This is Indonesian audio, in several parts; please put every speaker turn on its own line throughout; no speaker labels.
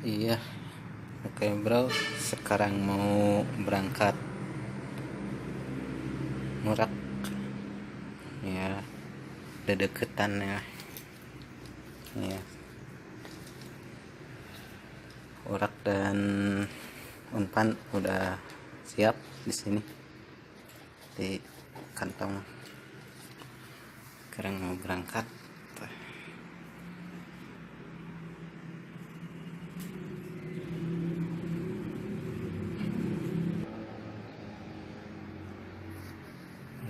Iya, oke bro, sekarang mau berangkat Murak. Ya, udah deketan ya. Ya, Urak dan Unpan udah siap di sini di kantong. Sekarang mau berangkat.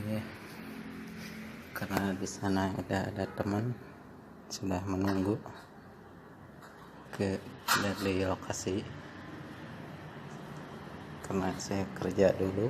Ya, karena di sana ada teman sudah menunggu dari lokasi, karena saya kerja dulu.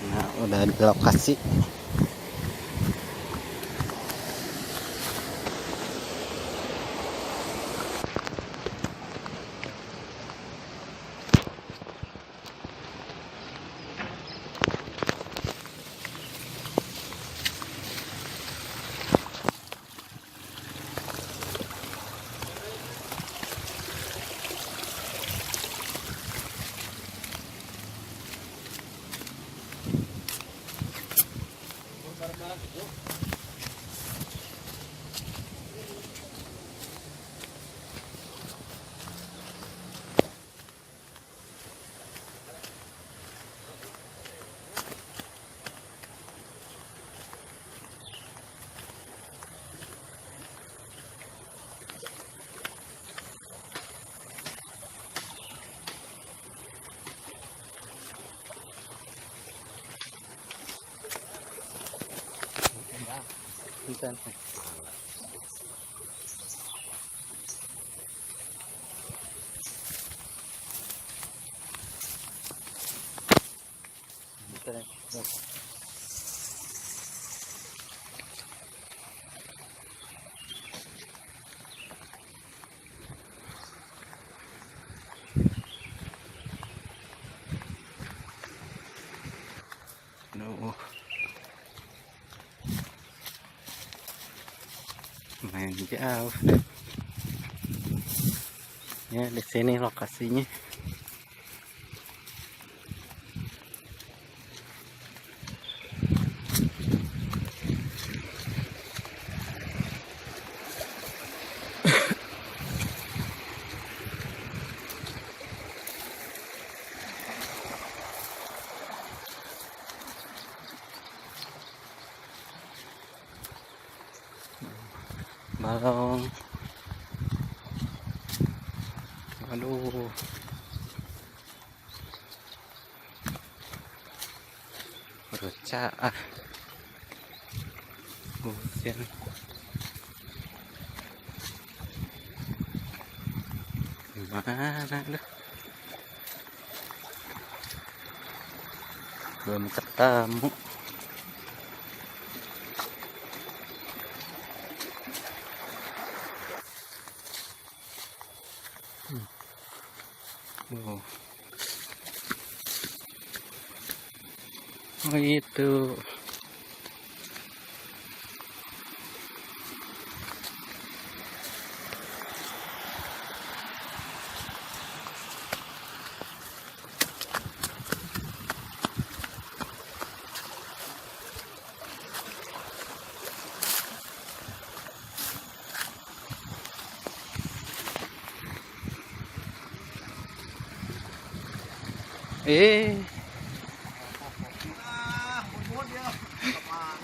Nah, udah di lokasi. Bukan. Aduh, main jauh. Ya, di sini lokasinya. Balong. Aduh. Recah ah. Hujan. Mana dah? Belum ketemu. Oh. Oh itu.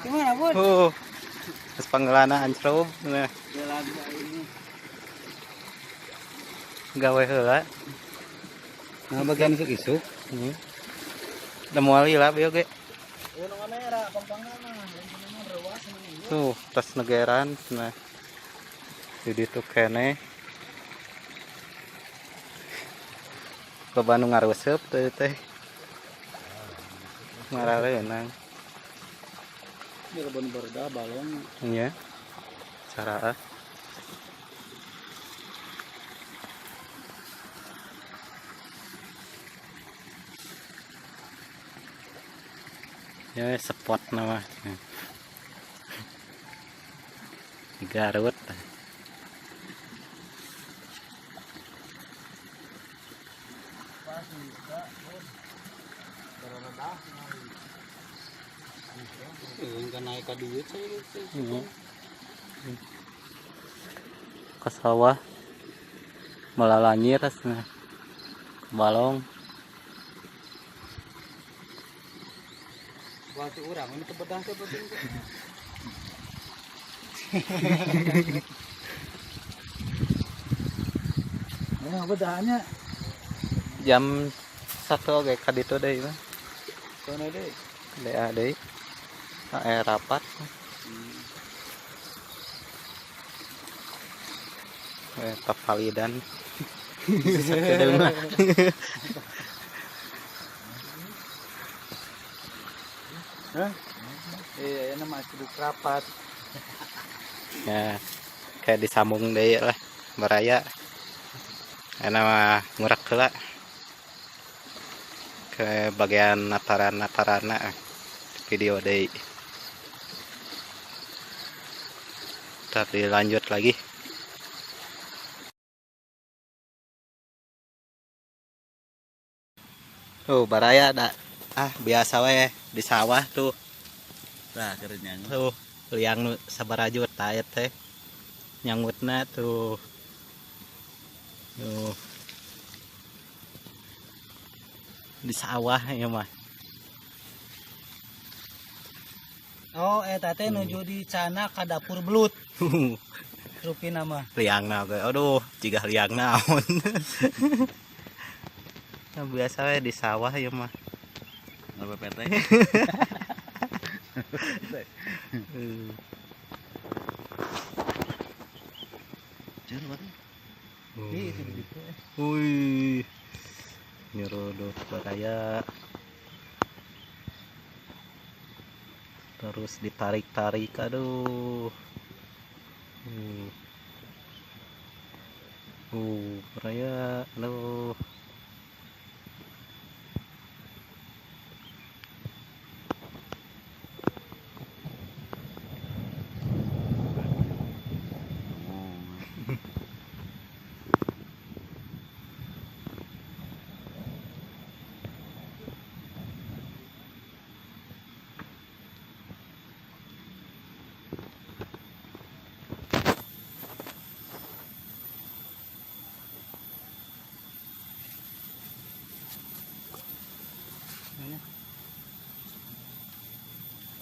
Gimana, Bun?
Oh, pas panggelanaan cerob, nah, gawe heula.
Nah, bagian isuk-isuk.
Udah moal lah bieu ge.
Ono kamera, pampangna mah. Rewas
Tuh, tas negeran, nah. Jadi tuh kene. Loba nu ngaruseup teh teh. Ngarareunang.
Di kebun berda balong.
Iya. Cara ya spot nama. Di Garut.
Enggak naik ka duit saya gitu.
Ke sawah melalanyir asna. Balong.
Batu urang ini kebedah ke penting. Ya, bedahannya
Jam 1 oge ka ditu deui mah.
sono deui.
DA deui. Rapat. Pavalidan. Sakedeung mah.
Hah? Iya, ya nama kudu rapat.
Ya, kayak disambung deui lah baraya. Enak mah ngurak heula ke bagian nataran-natarana video deui. Ntar dilanjut lagi. Tuh baraya ada biasa we di sawah tuh.
Nah, kerennya.
Tuh liang nu sabarajut taet teh nyangutna tuh. Tuh. Di sawah ya mah.
Oh, eta teh nuju di cana ka dapur belut. Rupina mah.
Liangna ge. Aduh, jigah liang naon. Nah, biasa we di sawah ya mah.
Apa PT? Jangan apa? Itu gitu.
Wih. Nyeruduk baraya. Terus ditarik-tarik, aduh. Baraya, aduh.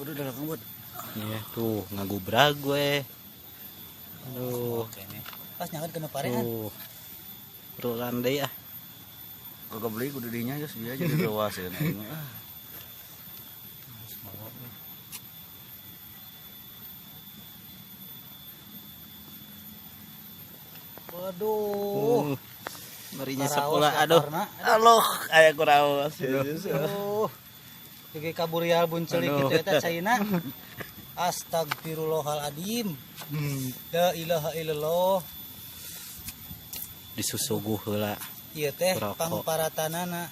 Udah dalam rambut.
Iya tuh ngagubrak gue. Aduh.
Pas nyaket kena parehan.
Tuh. Rulan deh ya.
Kagak beli kudu dinya geus dia jadi rewas ya. Waduh.
barinya
Karaos
sepula aduh.
laparna.
Aloh aya kuraos.
Aduh. Juga kaburial buncelik
Aduh.
gitu eta caina. Astagfirullahaladzim. La ilaha illallah.
Disusuguh heula
Ieu teh
Rokok.
pangparatanana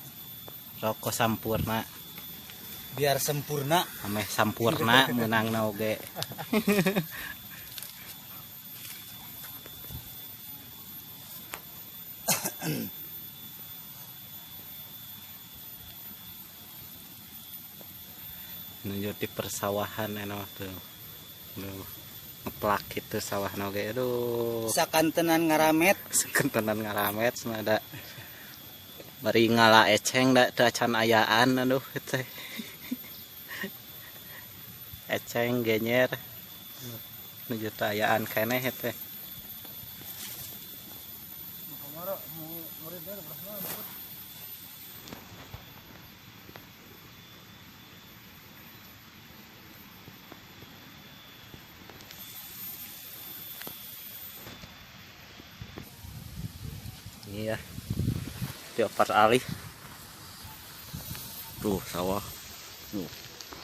rokok sampurna.
biar sempurna.
Ameh sampurna meunangna oge. Menuju di persawahan enak tuh. Ngeplak itu sawah oge aduh.
Sakantenan ngaramet.
Sekentenan ngaramet ada bari ngala eceng da teu acan ayaan aduh teh. Eceng genyer nuju teu ayaan keneh teh. Iya. Diopar alih.
Tuh sawah. Tuh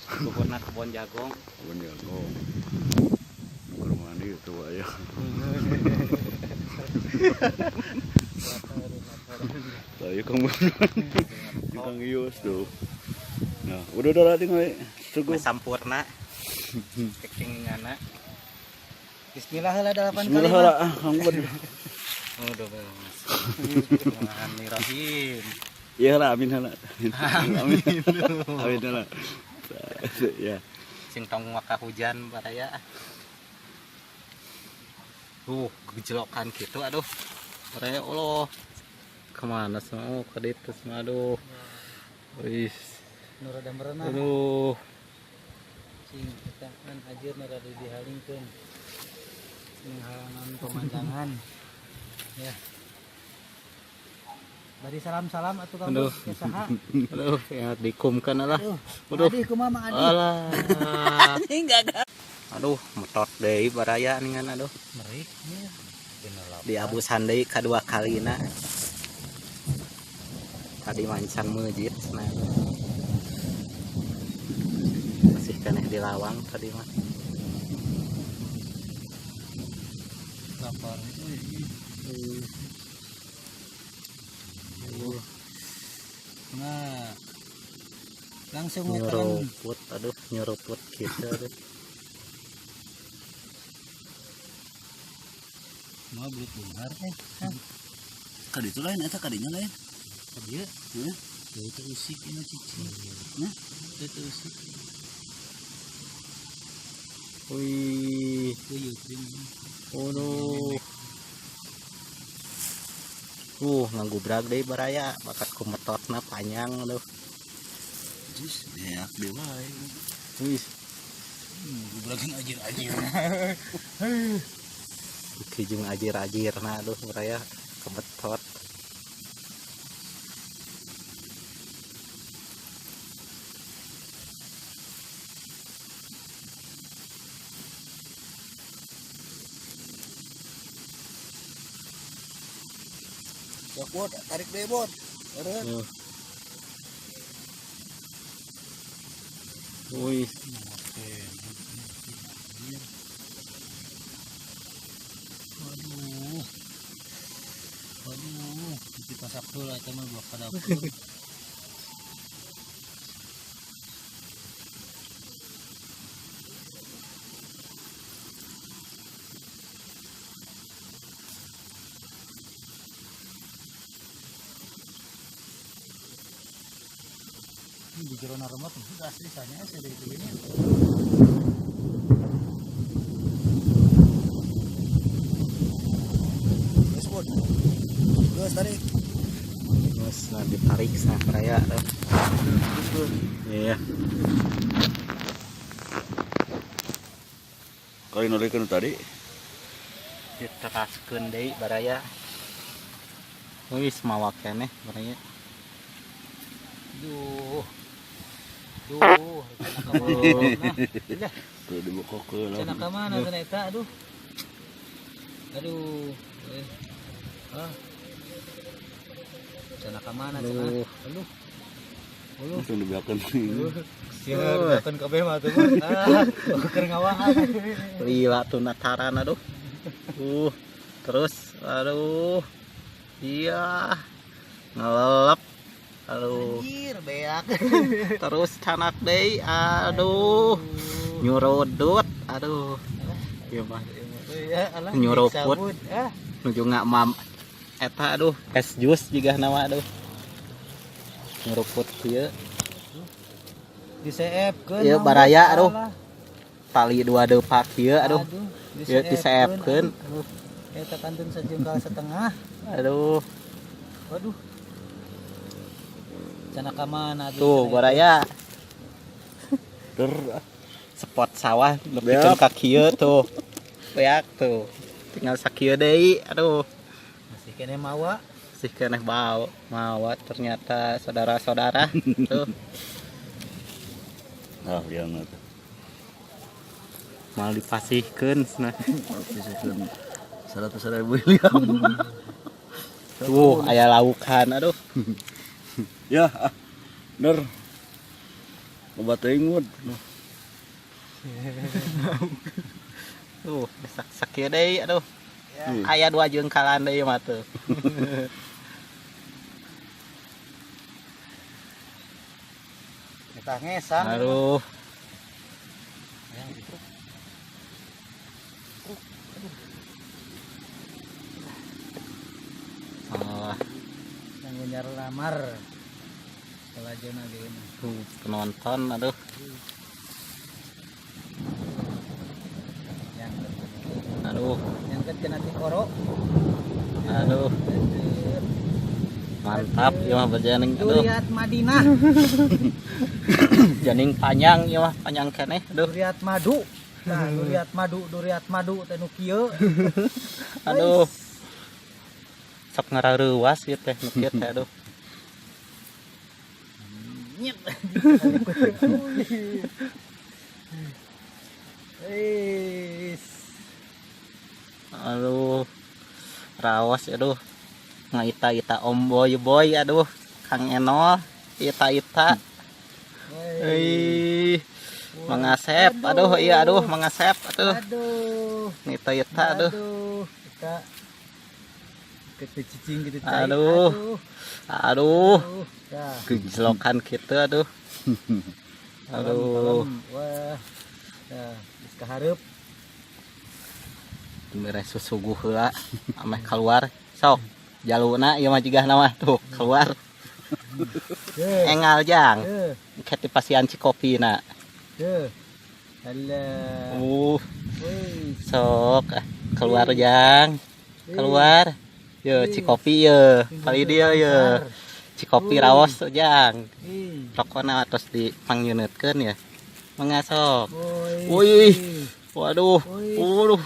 Kebunna kebun jagung.
kebun jagung. Nuker mandi itu aya. Saya kamu Kang Yus tuh. Nah, udah tinggal suguh.
Meh sampurna. Kekingana.
Bismillah heula 8 kali.
Bismillah lah, Kang Bud.
Udah beres. Bismillahirrahmanirrahim.
Iya lah, amin lah. Amin. Amin lah. Ya.
Sing tong maka hujan baraya. Gejlokan gitu aduh. Baraya Allah. Kemana semua ke ditu semua aduh. Wis.
Nu rada merenah.
Aduh.
Sing kita kan ajir nu rada dihalingkeun. Menghalangan pemandangan. Ya. Bari salam-salam atuh Kang
Aduh.
Bud, ya saha?
Aduh, ya dikumkan lah.
Aduh.
Aduh.
Adi kumaha Mang Adi?
Alah.
Enggak.
Aduh, metot deui baraya ningan aduh.
Merik nih.
Di abusan deui kadua kalina. Tadi mancan mejit nah. Masih keneh di lawang tadi mah.
Lapar. Nah. Langsung ngukeun.
Nyeruput, aduh nyeruput gitu aduh.
Mau belut bungar teh.
Kadi itu lain, eta kadinya lain.
Dia
Heh.
itu usik ini cici.
Nah,
Itu usik.
Wih,
Uyuh ini.
aduh. Ngagubrak deui baraya, bakat kumetotna panjang aduh.
jus beak dewa.
Wih,
Gubrakin ajir-ajir.
kijung ajir-ajirna aduh baraya kebetot.
Ya Bud, tarik deh Bud.
Tuh. Wih,
Waduh. Waduh, kita pasak dulu eta mah buat ka dapur. Ini di jero naremot sudah asli sanya saya dari ini. Terus Bud. Terus tarik.
terus nah ditarik nah baraya tuh. Iya.
Kali nolikeun tadi.
Diteraskeun deui baraya. Wis mawa keneh baraya.
Duh. Duh, nah,
Tuh dibuka ke
cenah
lah.
ka mana cenah eta aduh. Aduh. Ah. Sana ka mana
Aduh.
sana. Ulu.
Langsung dibiarkan.
Sieur datang kabeh mah tuh. Keur ngawaan.
Lila tuh nataran aduh. Terus aduh. Iya. Ngelelep. Aduh.
Anjir beak.
Terus canak deui. Aduh. Nyurodot. Aduh. Gimana?
Ya alah.
Nyuroput.
sabut. Ah.
Nuju mam eta aduh es jus juga nama aduh. Nyuruput kieu.
Diseepkeun.
Ieu baraya aduh. Tali dua depak kieu aduh. Ieu diseepkeun.
Eta kantun sajengkal setengah.
Aduh.
Waduh. Sana ka mana
Tuh baraya.
Der.
Spot sawah nepikeun ka kieu tuh. Beak tuh. Tinggal sakieu deui. Aduh.
masih kene mawa.
Sih keneh bau. Mawa ternyata saudara-saudara. Tuh.
Ah, biarna tuh.
Mal dipasihkeun cenah.
Pisahkeun 100.000 liam.
Tuh aya laukan aduh.
Ya, der. Loba teuing mud.
Tuh sakieu deui aduh. Aya 2 jengkalan deui mah tuh.
Kita ngesan.
Aduh. Oh,
Yang nyar lamar. Pelajana gini.
tuh penonton aduh.
Yang
Aduh,
yang kena tikoro.
aduh. Mantap ya mah berjaning aduh.
Duriat Madinah.
Janing panjang ya mah panjang keneh aduh.
Duriat madu. Nah, duriat madu teh nu kieu.
Aduh. Sok ngarareuwas ieu teh nu kieu teh aduh.
Nyet. Wis.
Aduh. Rawas aduh. Ngaita-ita Om Boy aduh. Kang Enol ita-ita. Ih. Mengasep aduh iya aduh mengasep aduh.
Aduh.
Ngita-ita aduh.
Kita cicing gitu cai.
Aduh. Aduh.
Dah.
Gejlokan kitu aduh. Aduh.
Wah. Dah, geus kahareup.
Beres susuguh heula ameh keluar. Sok. Jaluna ieu mah jigahna mah tuh keluar. Engal jang. Ket dipasian Cikopina.
Deh. Alah. Woi.
Sok keluar jang. Keluar. Yo Cikopi ye. Kali dia ye. Cikopi raos jang. Rokona terus dipangyeunetkeun ya. Mengasok. Woi. Waduh. Waduh.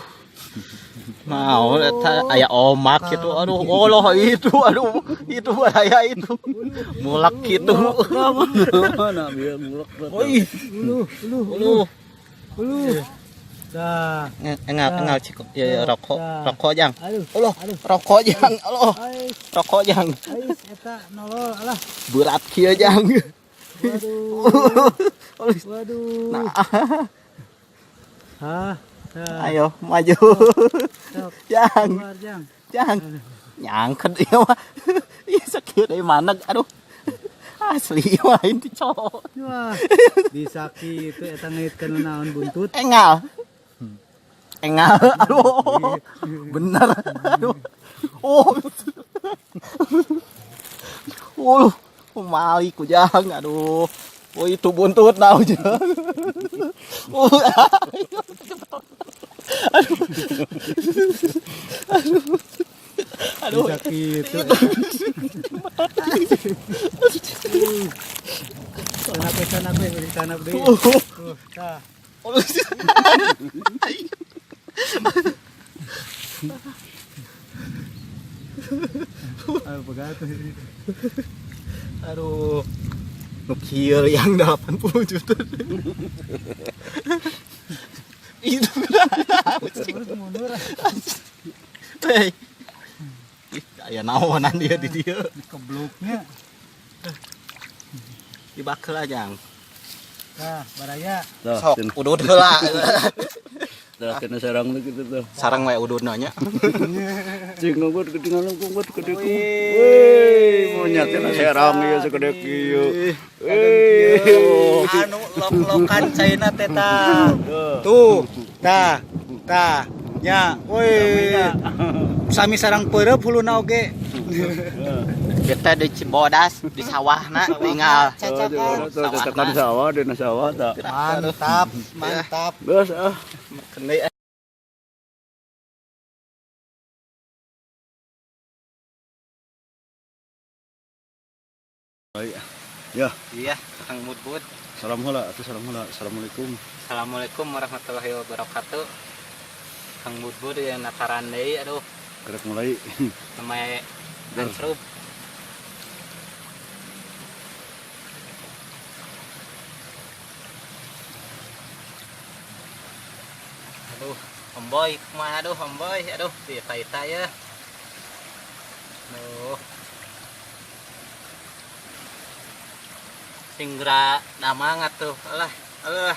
Mau eta aya omak gitu. Aduh, Allah itu. Aduh, itu bahaya itu. Mulak gitu.
Mana biar mulak.
Woi. Ulu.
Dah.
Engal Cikop. Ya rokok.
Dah.
Rokok jang.
Aduh.
Allah, rokok jang. Allah.
Ais,
Rokok jang.
ais eta nolol alah.
Berat kieu jang.
Waduh. Waduh.
Nah,
Hah.
ayo maju.
Sok.
Jang.
Keluar jang.
Jang. Nyangket ieu mah. Ieu sakieu deui maneg. Aduh. Asli ieu mah inti cowok.
Wah. Bisa kitu eta ngaitkeun naon buntut.
Engal. Engal. Aduh. Bener. Aduh. Oh. Mali ku jang. Aduh. Oh itu buntut naon jang. Aduh.
Bisa kitu. Sana deui. Tah. Ayo pegat.
Aduh. Nu kieu yang 80 juta. Itu
Terus mundur.
Hei. ya naonan dia di dia.
Kebluknya.
Dibakel aja.
Nah, baraya.
Sok udud heula.
Dah kena sarang lagi tuh.
Sarang we ududna nya.
Cing ngobot ketinggalan ngobot gede ku. Wih, monyet kena sarang ieu segede kieu.
Anu lok-lokan China teh tah. Tuh, tah. Nya, woi. Sami sarang peureup huluna oge.
Kita di Cibodas di sawahna tinggal
Cacakan sawah dina sawah tak.
Mantap.
Bos
Kendai
Ya,
iya Kang Mudbud.
salam heula atuh salam heula. Assalamualaikum.
Assalamualaikum warahmatullahi wabarakatuh. Kang Mudbud yang nakaran deui aduh
Kerek mulai.
namanya Ansrub. Aduh, homboy kumaha aduh homboy aduh ita ya. Aduh. Singra damang atuh. Alah.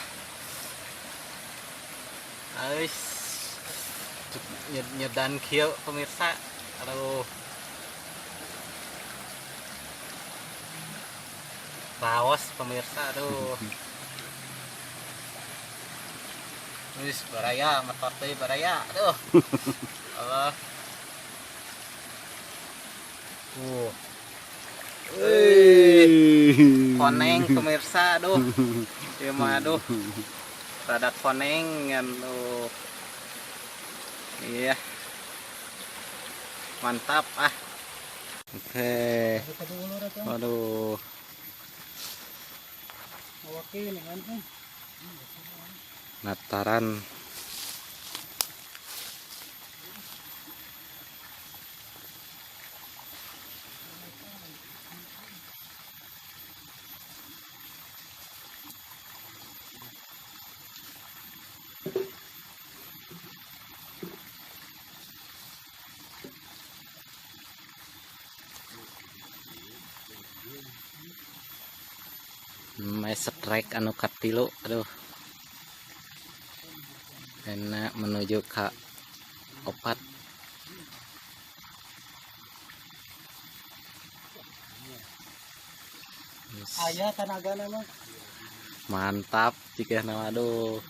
Ais. Nyedan kieu pemirsa. Aduh. Raos pemirsa aduh. Wis baraya motor teh baraya. Aduh. Allah. Koneng pemirsa aduh. Ieu mah aduh. Rada koneng aduh. Iya. Mantap ah. Oke. Waduh. Nataran. Strike anu katilu aduh enak menuju ke opat
Aya tanaga nama.
mantap jika nama aduh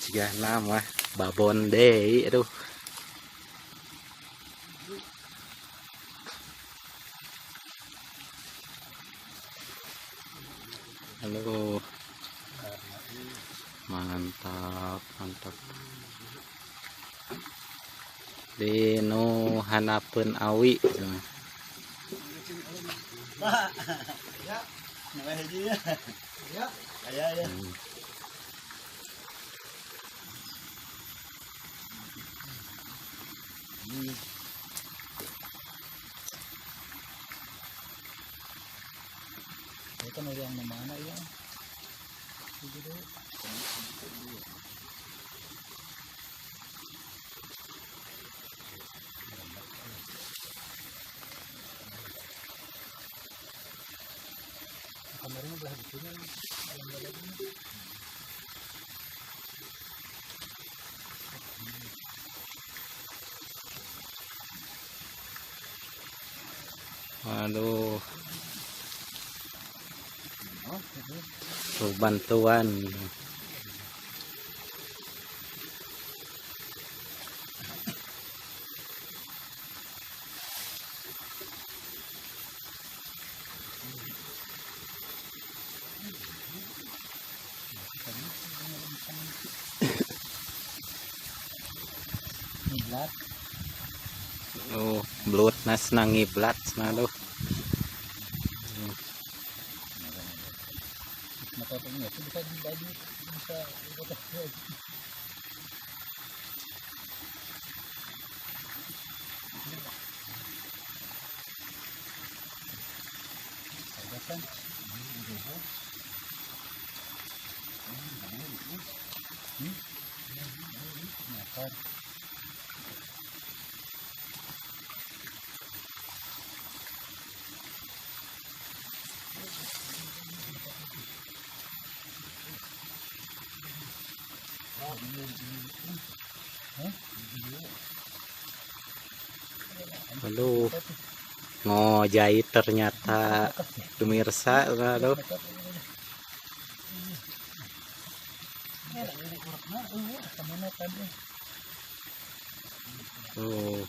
jika nama babon deh aduh halo mantap dino hanapeun awi
Ya. Itu mau yang mana ya? Kamarnya belah di sini.
Waduh, tuh bantuan.
Ngiblat.
Oh, belut nas nangiblat, aduh.
potongnya itu bisa dibagi bisa kan
Aduh, ngojai ternyata pemirsa, aduh. Oh.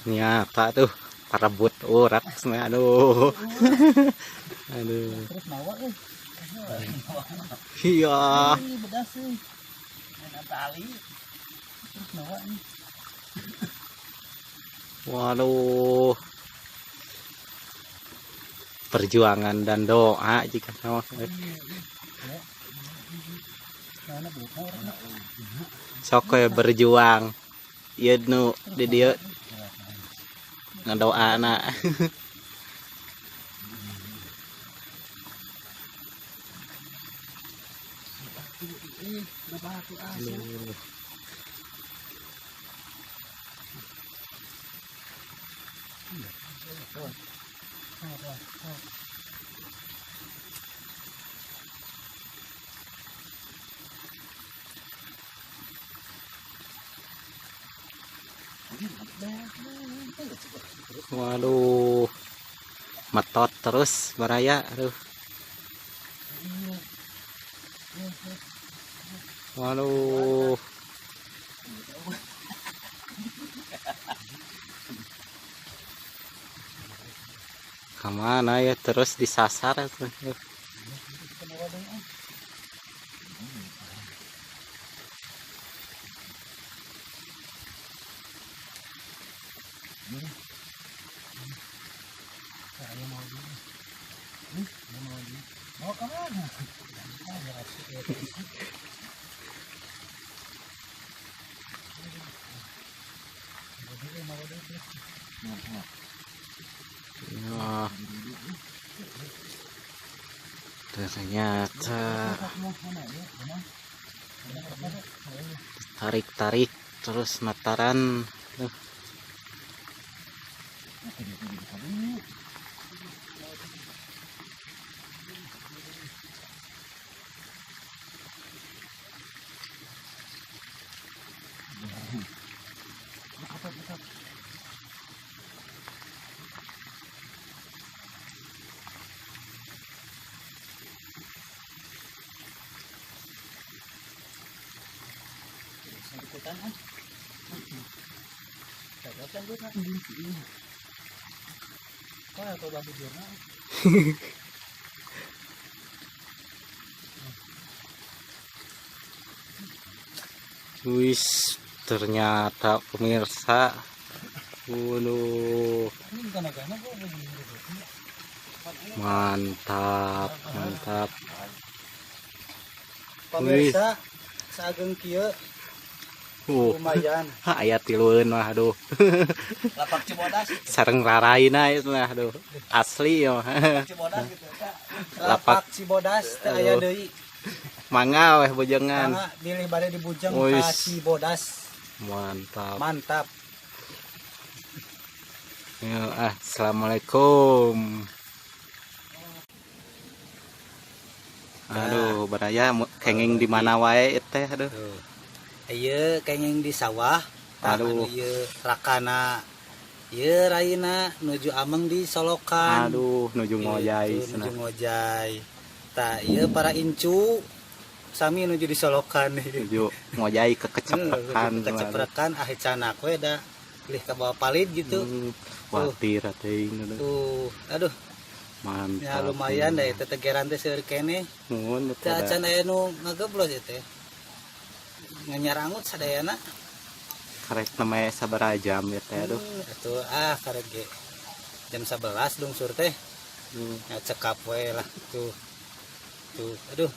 Nyata tuh parebut urat semua, aduh. Aduh. Iya. Waduh. Perjuangan dan doa jika mau. Sok we berjuang. Ieu nu di dieu ngadoana. Waduh, metot terus baraya, aduh. Waduh. Kemana ya terus disasar tuh. Ya, ternyata tarik-tarik terus mataran. Wis, ternyata pemirsa. Waduh. Mantap, mantap.
Pemirsa sageng kieu lumayan.
Ayat tilueun mah aduh.
Lapak Cibodas.
Sareng raraina itu mah aduh. Asli ya.
Cibodas gitu. Lapak Cibodas teh aya deui.
Mangga weh bojengan.
Mangga pilih bade di Bujeng
Wis.
ka Cibodas.
Mantap.
Mantap.
Ya, assalamualaikum. Aduh, baraya kenging di mana wae teh aduh.
Ieu kenging di sawah.
Aduh.
Ieu rakana ieu raina nuju Ameng di Solokan.
Aduh, nuju ngojai
Gitu,
cenah.
nuju ngojai. Tah ieu para incu sami nuju di Solokan.
Nuju ngojai kekeceprekan.
Keceprekan ahicanak we da lih ka bawah palit gitu.
Watir teuing aduh.
Tuh, aduh,
Mantap.
ya lumayan deh teh tegeran teh seueur keneh.
Nuhun
Teh acan aya nu ngageblos ieu teh. Nganyarangut sadayana.
karek namanya sabaraha jam ya teh aduh.
Itu karek ge jam 11 lungsur teh. Ya cekap we lah tuh. Aduh,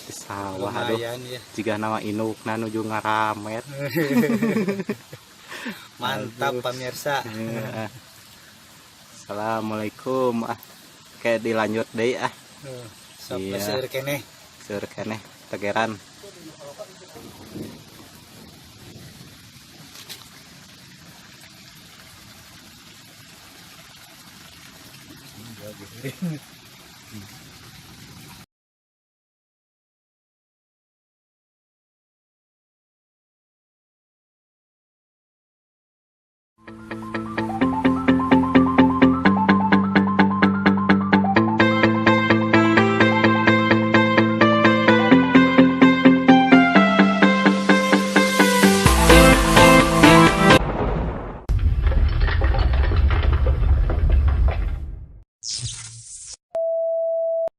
Di sawah aduh.
lumayan ya.
Jika nama indukna nuju ngaramet.
Mantap pemirsa.
Heeh. Assalamualaikum kayak dilanjut deh
Sok
Iya.
seueur keneh.
seur keneh tegeran.